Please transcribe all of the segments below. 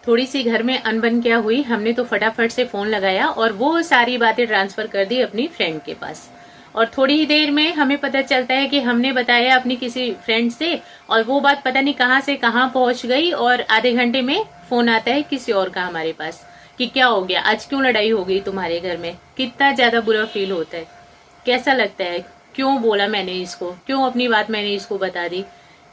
थोड़ी सी घर में अनबन क्या हुई, हमने तो फटाफट से फोन लगाया और वो सारी बातें ट्रांसफर कर दी अपनी फ्रेंड के पास। और थोड़ी ही देर में हमें पता चलता है कि हमने बताया अपनी किसी फ्रेंड से और वो बात पता नहीं कहाँ से कहाँ पहुंच गई, और आधे घंटे में फोन आता है किसी और का हमारे पास कि क्या हो गया, आज क्यों लड़ाई हो गई तुम्हारे घर में। कितना ज्यादा बुरा फील होता है, कैसा लगता है, क्यों बोला मैंने इसको, क्यों अपनी बात मैंने इसको बता दी,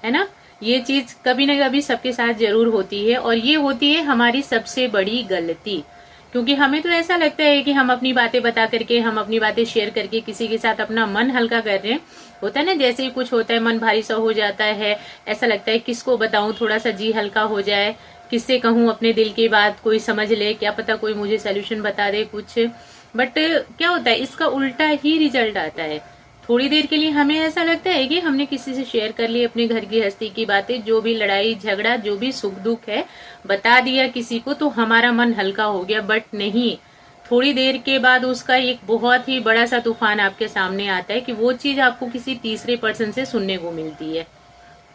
है ना। ये चीज कभी ना कभी सबके साथ जरूर होती है और ये होती है हमारी सबसे बड़ी गलती। क्योंकि हमें तो ऐसा लगता है कि हम अपनी बातें बता करके, हम अपनी बातें शेयर करके किसी के साथ अपना मन हल्का कर रहे हैं। होता है ना, जैसे ही कुछ होता है मन भारी सा हो जाता है, ऐसा लगता है किसको बताऊं, थोड़ा सा जी हल्का हो जाए, किससे कहूं अपने दिल की बात, कोई समझ ले, क्या पता कोई मुझे सोल्यूशन बता दे कुछ। बट क्या होता है, इसका उल्टा ही रिजल्ट आता है। थोड़ी देर के लिए हमें ऐसा लगता है कि हमने किसी से शेयर कर ली अपनी घर की हस्ती की बातें, जो भी लड़ाई झगड़ा, जो भी सुख दुख है बता दिया किसी को तो हमारा मन हल्का हो गया। बट नहीं, थोड़ी देर के बाद उसका एक बहुत ही बड़ा सा तूफान आपके सामने आता है कि वो चीज आपको किसी तीसरे पर्सन से सुनने को मिलती है।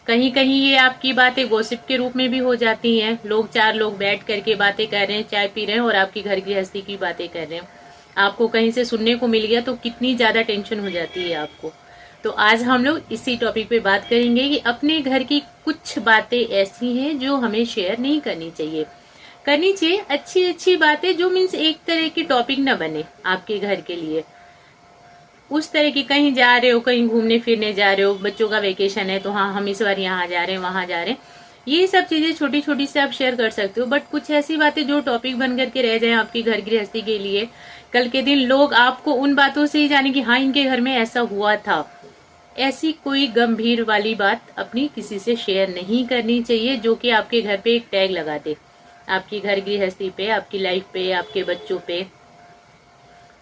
कहीं कहीं ये आपकी बातें गॉसिप के रूप में भी हो जाती हैं। लोग, चार लोग बैठ करके बातें कर रहे हैं, चाय पी रहे हैं और आपकी घर की हस्ती की बातें कर रहे हैं, आपको कहीं से सुनने को मिल गया तो कितनी ज्यादा टेंशन हो जाती है आपको। तो आज हम लोग इसी टॉपिक पे बात करेंगे कि अपने घर की कुछ बातें ऐसी हैं जो हमें शेयर नहीं करनी चाहिए। करनी चाहिए अच्छी अच्छी बातें, जो मीन्स एक तरह की टॉपिक न बने आपके घर के लिए। उस तरह की, कहीं जा रहे हो, कहीं घूमने फिरने जा रहे हो, बच्चों का वेकेशन है तो हाँ हम इस बार यहाँ जा रहे हैं, वहां जा रहे हैं, ये सब चीजें छोटी छोटी से आप शेयर कर सकते हो। बट कुछ ऐसी बातें जो टॉपिक बन करके रह जाए आपकी घर गृहस्थी के लिए, कल के दिन लोग आपको उन बातों से ही जाने कि हाँ इनके घर में ऐसा हुआ था, ऐसी कोई गंभीर वाली बात अपनी किसी से शेयर नहीं करनी चाहिए जो कि आपके घर पे एक टैग लगा दे, आपकी घर गृहस्थी पे, आपकी लाइफ पे, आपके बच्चों पे।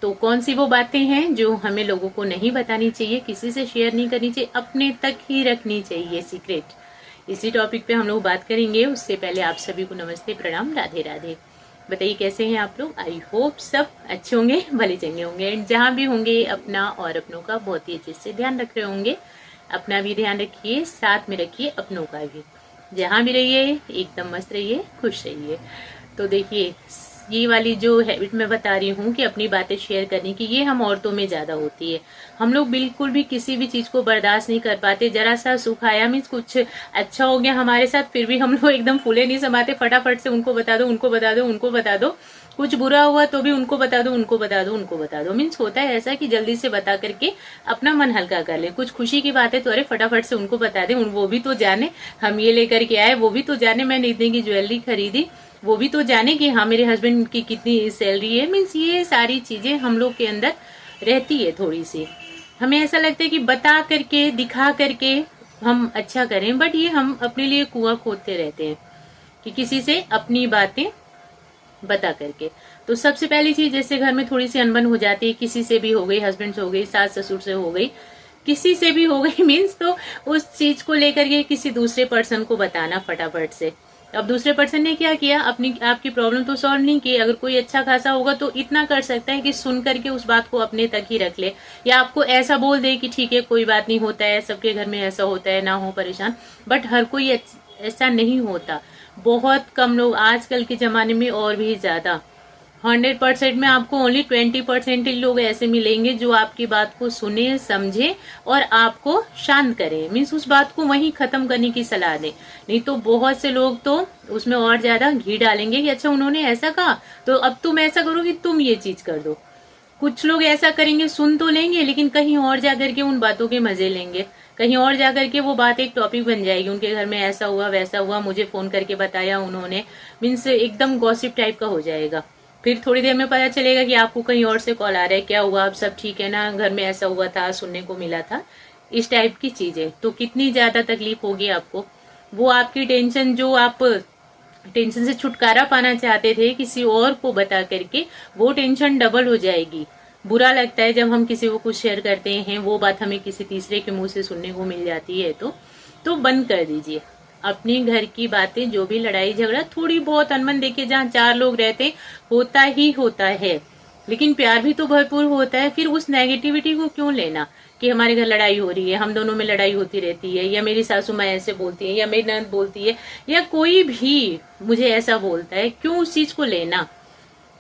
तो कौन सी वो बातें हैं जो हमें लोगों को नहीं बतानी चाहिए, किसी से शेयर नहीं करनी चाहिए, अपने तक ही रखनी चाहिए सीक्रेट। इसी टॉपिक पे हम लोग बात करेंगे। उससे पहले आप सभी को नमस्ते, प्रणाम, राधे राधे। बताइए कैसे हैं आप लोग। आई होप सब अच्छे होंगे, भले चंगे होंगे, एंड जहां भी होंगे अपना और अपनों का बहुत ही अच्छे से ध्यान रख रहे होंगे। अपना भी ध्यान रखिए, साथ में रखिए अपनों का भी। जहां भी रहिए एकदम मस्त रहिए, खुश रहिए। तो देखिए, ये वाली जो हैबिट मैं बता रही हूँ कि अपनी बातें शेयर करने की, ये हम औरतों में ज्यादा होती है। हम लोग बिल्कुल भी किसी भी चीज को बर्दाश्त नहीं कर पाते। जरा सा सुख आया, मीन्स कुछ अच्छा हो गया हमारे साथ, फिर भी हम लोग एकदम फूले नहीं समाते, फटाफट से उनको बता दो, उनको बता दो, उनको बता दो। कुछ बुरा हुआ तो भी उनको बता दो, उनको बता दो, उनको बता दो। मीन्स होता है ऐसा कि जल्दी से बता करके अपना मन हल्का कर ले। कुछ खुशी की बात है तो अरे फटाफट से उनको बता दे, वो भी तो जाने हम ये लेकर के आए, वो भी तो जाने मैंने इतने की ज्वेलरी खरीदी, वो भी तो जाने कि हाँ मेरे हस्बैंड की कितनी सैलरी है। मीन्स ये सारी चीजें हम लोग के अंदर रहती है थोड़ी सी। हमें ऐसा लगता है कि बता करके, दिखा करके हम अच्छा करें, बट ये हम अपने लिए कुआं खोदते रहते हैं कि किसी से अपनी बातें बता करके। तो सबसे पहली चीज, जैसे घर में थोड़ी सी अनबन हो जाती है, किसी से भी हो गई, हस्बैंड से हो गई, सास ससुर से हो गई, किसी से भी हो गई, मीन्स तो उस चीज को लेकर के किसी दूसरे पर्सन को बताना फटाफट से। अब दूसरे पर्सन ने क्या किया, अपनी आपकी प्रॉब्लम तो सॉल्व नहीं की। अगर कोई अच्छा खासा होगा तो इतना कर सकता है कि सुन करके उस बात को अपने तक ही रख ले, या आपको ऐसा बोल दे कि ठीक है कोई बात नहीं, होता है सबके घर में ऐसा होता है, ना हो परेशान। बट हर कोई ऐसा नहीं होता, बहुत कम लोग आजकल के जमाने में, और भी ज्यादा 100% में आपको ओनली 20% ही लोग ऐसे मिलेंगे जो आपकी बात को सुने, समझे और आपको शांत करें। मीन्स उस बात को वहीं खत्म करने की सलाह दें। नहीं तो बहुत से लोग तो उसमें और ज्यादा घी डालेंगे कि अच्छा उन्होंने ऐसा कहा तो अब तुम ऐसा करो कि तुम ये चीज कर दो। कुछ लोग ऐसा करेंगे, सुन तो लेंगे लेकिन कहीं और जाकर के उन बातों के मजे लेंगे, कहीं और जाकर के वो बात एक टॉपिक बन जाएगी, उनके घर में ऐसा हुआ वैसा हुआ, मुझे फोन करके बताया उन्होंने। मीन्स एकदम गॉसिप टाइप का हो जाएगा। फिर थोड़ी देर में पता चलेगा कि आपको कहीं और से कॉल आ रहा है, क्या हुआ, अब सब ठीक है ना, घर में ऐसा हुआ था, सुनने को मिला था, इस टाइप की चीजें। तो कितनी ज्यादा तकलीफ होगी आपको। वो आपकी टेंशन, जो आप टेंशन से छुटकारा पाना चाहते थे किसी और को बता करके, वो टेंशन डबल हो जाएगी। बुरा लगता है जब हम किसी को कुछ शेयर करते हैं, वो बात हमें किसी तीसरे के मुंह से सुनने को मिल जाती है। तो बंद कर दीजिए अपने घर की बातें, जो भी लड़ाई झगड़ा, थोड़ी बहुत अनबन, देखिए जहाँ चार लोग रहते होता ही होता है, लेकिन प्यार भी तो भरपूर होता है। फिर उस नेगेटिविटी को क्यों लेना, कि हमारे घर लड़ाई हो रही है, हम दोनों में लड़ाई होती रहती है, या मेरी सासू माँ ऐसे बोलती है, या मेरी ननद बोलती है, या कोई भी मुझे ऐसा बोलता है, क्यों उस चीज को लेना।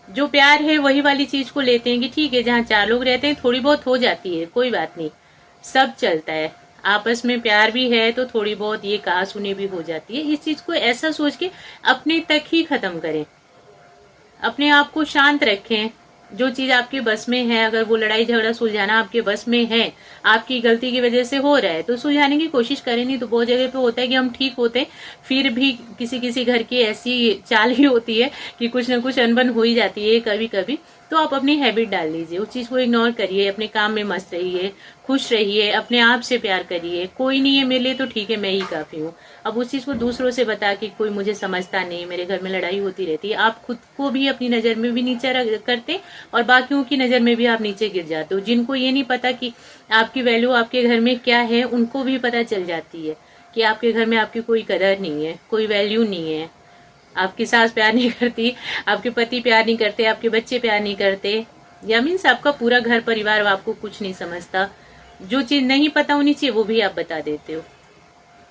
जो प्यार है वही वाली चीज को लेते हैं कि ठीक है, जहाँ 4 लोग रहते हैं थोड़ी बहुत हो जाती है, कोई बात नहीं, सब चलता है, आपस में प्यार भी है तो थोड़ी बहुत ये कहा सुनी भी हो जाती है। इस चीज को ऐसा सोच के अपने तक ही खत्म करें, अपने आप को शांत रखें। जो चीज आपके बस में है, अगर वो लड़ाई झगड़ा सुलझाना आपके बस में है, आपकी गलती की वजह से हो रहा है, तो सुलझाने की कोशिश करें। नहीं तो बहुत जगह पे होता है कि हम ठीक होते हैं, फिर भी किसी किसी घर की ऐसी चाल ही होती है कि कुछ ना कुछ अनबन हो ही जाती है कभी कभी। तो आप अपनी हैबिट डाल लीजिए, उस चीज को इग्नोर करिए, अपने काम में मस्त रहिए, खुश रहिए, अपने आप से प्यार करिए। कोई नहीं है मेरे लिए तो ठीक है, मैं ही काफी हूँ। अब उस चीज को दूसरों से बता के कोई मुझे समझता नहीं, मेरे घर में लड़ाई होती रहती है, आप खुद को भी अपनी नजर में भी नीचा करते और बाकियों की नजर में भी आप नीचे गिर जाते हो। जिनको ये नहीं पता कि आपकी वैल्यू आपके घर में क्या है, उनको भी पता चल जाती है कि आपके घर में आपकी कोई कदर नहीं है, कोई वैल्यू नहीं है, आपकी सास प्यार नहीं करती, आपके पति प्यार नहीं करते, आपके बच्चे प्यार नहीं करते, या मीन्स आपका पूरा घर परिवार आपको कुछ नहीं समझता। जो चीज नहीं पता होनी चाहिए वो भी आप बता देते हो।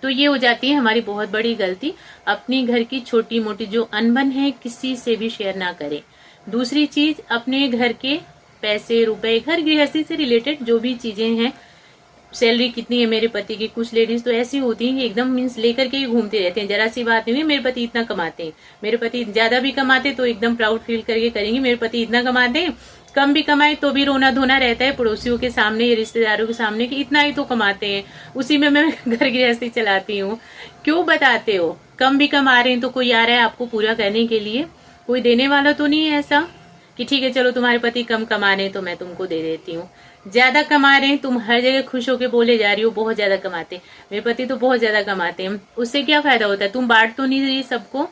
तो ये हो जाती है हमारी बहुत बड़ी गलती। अपनी घर की छोटी मोटी जो अनबन है किसी से भी शेयर ना करें। दूसरी चीज, अपने घर के पैसे रुपए, घर गृहस्थी से रिलेटेड जो भी चीजें हैं, सैलरी कितनी है मेरे पति की, कुछ लेडीज तो ऐसी होती हैं कि एकदम मीन्स लेकर के ही घूमते रहते हैं, जरा सी बात नहीं है मेरे पति इतना कमाते हैं, मेरे पति ज्यादा भी कमाते तो एकदम प्राउड फील करके करेंगे मेरे पति इतना कमाते हैं, कम भी कमाए तो भी रोना धोना रहता है पड़ोसियों के सामने या रिश्तेदारों के सामने कि इतना ही तो कमाते हैं, उसी में मैं घर गृहस्थी चलाती हूँ। क्यों बताते हो? कम भी कमा रहे हैं तो कोई आ रहा है आपको पूरा करने के लिए, कोई देने वाला तो नहीं है ऐसा कि ठीक है चलो तुम्हारे पति कम कमा रहे हैं तो मैं तुमको दे देती हूँ। ज्यादा कमा रहे हैं, तुम हर जगह खुश होके बोले जा रही हो बहुत ज्यादा कमाते, मेरे पति तो बहुत ज्यादा कमाते हैं, उससे क्या फायदा होता है? तुम बांट तो नहीं रही सबको।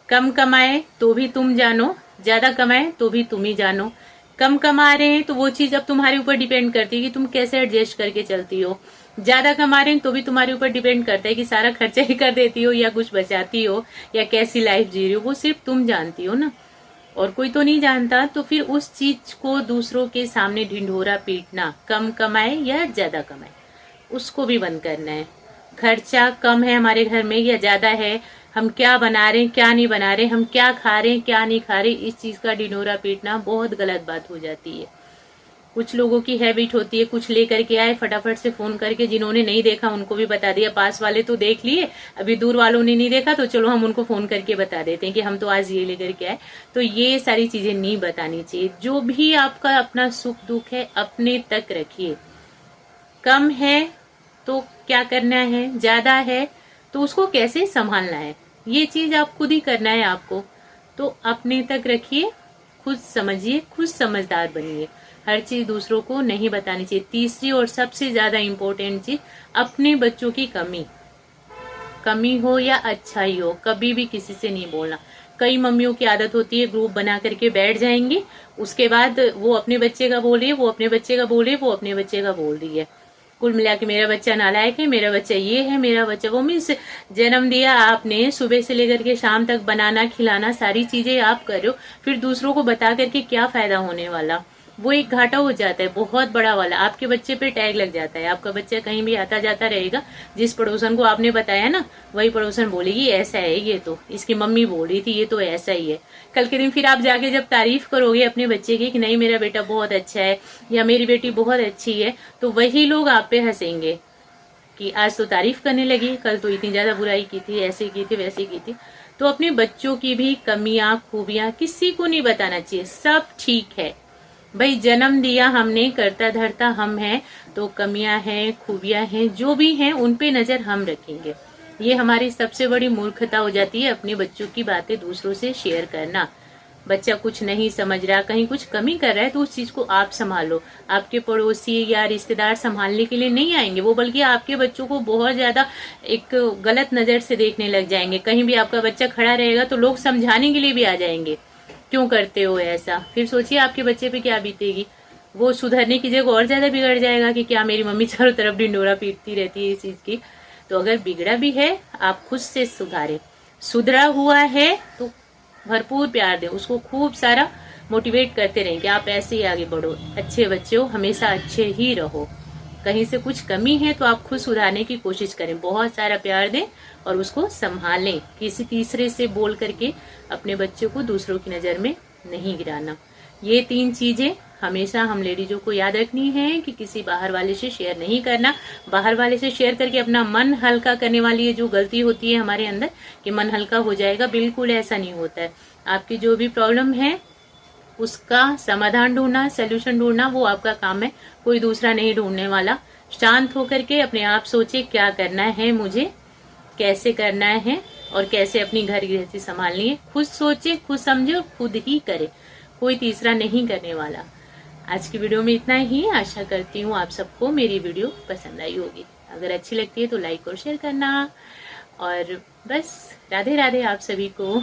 कम कमाए तो भी तुम जानो, ज्यादा कमाए तो भी तुम ही जानो। कम कमा रहे हैं तो वो चीज अब तुम्हारे ऊपर डिपेंड करती है कि तुम कैसे एडजस्ट करके चलती हो। ज्यादा कमा रहे हैं तो भी तुम्हारे ऊपर डिपेंड करता है कि सारा खर्चा ही कर देती हो या कुछ बचाती हो या कैसी लाइफ जी रही हो, वो सिर्फ तुम जानती हो ना, और कोई तो नहीं जानता। तो फिर उस चीज को दूसरों के सामने ढिंढोरा पीटना, कम कमाए या ज्यादा कमाए, उसको भी बंद करना है। खर्चा कम है हमारे घर में या ज्यादा है, हम क्या बना रहे हैं क्या नहीं बना रहे, हम क्या खा रहे हैं क्या नहीं खा रहे, इस चीज का ढिंढोरा पीटना बहुत गलत बात हो जाती है। कुछ लोगों की हैबिट होती है, कुछ लेकर के आए फटाफट से फोन करके, जिन्होंने नहीं देखा उनको भी बता दिया, पास वाले तो देख लिए, अभी दूर वालों ने नहीं देखा तो चलो हम उनको फोन करके बता देते हैं कि हम तो आज ये लेकर के आए। तो ये सारी चीजें नहीं बतानी चाहिए। जो भी आपका अपना सुख दुख है अपने तक रखिए। कम है तो क्या करना है, ज्यादा है तो उसको कैसे संभालना है, ये चीज आप खुद ही करना है आपको। तो अपने तक रखिए, खुद समझिए, खुद समझदार बनिए, हर चीज दूसरों को नहीं बतानी चाहिए। तीसरी और सबसे ज्यादा इम्पोर्टेंट चीज, अपने बच्चों की कमी हो या अच्छा ही हो, कभी भी किसी से नहीं बोलना। कई मम्मियों की आदत होती है ग्रुप बना करके बैठ जाएंगी, उसके बाद वो अपने बच्चे का बोल रही है, वो अपने बच्चे का बोल रही है, वो अपने बच्चे का बोल रही है, कुल मिला के मेरा बच्चा नालायक है, मेरा बच्चा ये है, मेरा बच्चा वो। मीन्स जन्म दिया आपने, सुबह से लेकर के शाम तक बनाना खिलाना सारी चीजें आप कर रहे हो, फिर दूसरों को बता करके क्या फायदा होने वाला? वो एक घाटा हो जाता है बहुत बड़ा वाला, आपके बच्चे पे टैग लग जाता है। आपका बच्चा कहीं भी आता जाता रहेगा, जिस पड़ोसन को आपने बताया ना वही पड़ोसन बोलेगी ऐसा है, ये तो इसकी मम्मी बोल रही थी, ये तो ऐसा ही है। कल के दिन फिर आप जाके जब तारीफ करोगे अपने बच्चे की कि नहीं मेरा बेटा बहुत अच्छा है या मेरी बेटी बहुत अच्छी है, तो वही लोग आप पे हंसेंगे कि आज तो तारीफ करने लगी, कल तो इतनी ज्यादा बुराई की थी, ऐसे की थी वैसे की थी। तो अपने बच्चों की भी कमियां खूबियां किसी को नहीं बताना चाहिए, सब ठीक है भाई, जन्म दिया हमने, करता धरता हम हैं, तो कमियां हैं खूबियां हैं जो भी हैं उन पे नजर हम रखेंगे। ये हमारी सबसे बड़ी मूर्खता हो जाती है, अपने बच्चों की बातें दूसरों से शेयर करना। बच्चा कुछ नहीं समझ रहा, कहीं कुछ कमी कर रहा है तो उस चीज को आप संभालो। आपके पड़ोसी या रिश्तेदार संभालने के लिए नहीं आएंगे, वो बल्कि आपके बच्चों को बहुत ज्यादा एक गलत नजर से देखने लग जाएंगे। कहीं भी आपका बच्चा खड़ा रहेगा तो लोग समझाने के लिए भी आ जाएंगे, क्यों करते हो ऐसा। फिर सोचिए आपके बच्चे पे क्या बीतेगी, वो सुधरने की जगह और ज्यादा बिगड़ जाएगा कि क्या मेरी मम्मी चारों तरफ ढिंडोरा पीटती रहती है इस चीज की। तो अगर बिगड़ा भी है आप खुद से सुधारे, सुधरा हुआ है तो भरपूर प्यार दें उसको, खूब सारा मोटिवेट करते रहें कि आप ऐसे ही आगे बढ़ो, अच्छे बच्चे हो, हमेशा अच्छे ही रहो। कहीं से कुछ कमी है तो आप खुद सुधारने की कोशिश करें, बहुत सारा प्यार दें और उसको संभालें। किसी तीसरे से बोल करके अपने बच्चों को दूसरों की नजर में नहीं गिराना। ये 3 चीजें हमेशा हम लेडीजों को याद रखनी है कि किसी बाहर वाले से शेयर नहीं करना। बाहर वाले से शेयर करके अपना मन हल्का करने वाली ये जो गलती होती है हमारे अंदर कि मन हल्का हो जाएगा, बिल्कुल ऐसा नहीं होता है। आपकी जो भी प्रॉब्लम है उसका समाधान ढूंढना, सोल्यूशन ढूंढना वो आपका काम है, कोई दूसरा नहीं ढूंढने वाला। शांत होकर के अपने आप सोचे क्या करना है मुझे, कैसे करना है और कैसे अपनी घर गृहस्थी संभालनी है। खुद सोचे, खुद समझे और खुद ही करे, कोई तीसरा नहीं करने वाला। आज की वीडियो में इतना ही। आशा करती हूँ आप सबको मेरी वीडियो पसंद आई होगी। अगर अच्छी लगती है तो लाइक और शेयर करना। और बस राधे राधे आप सभी को।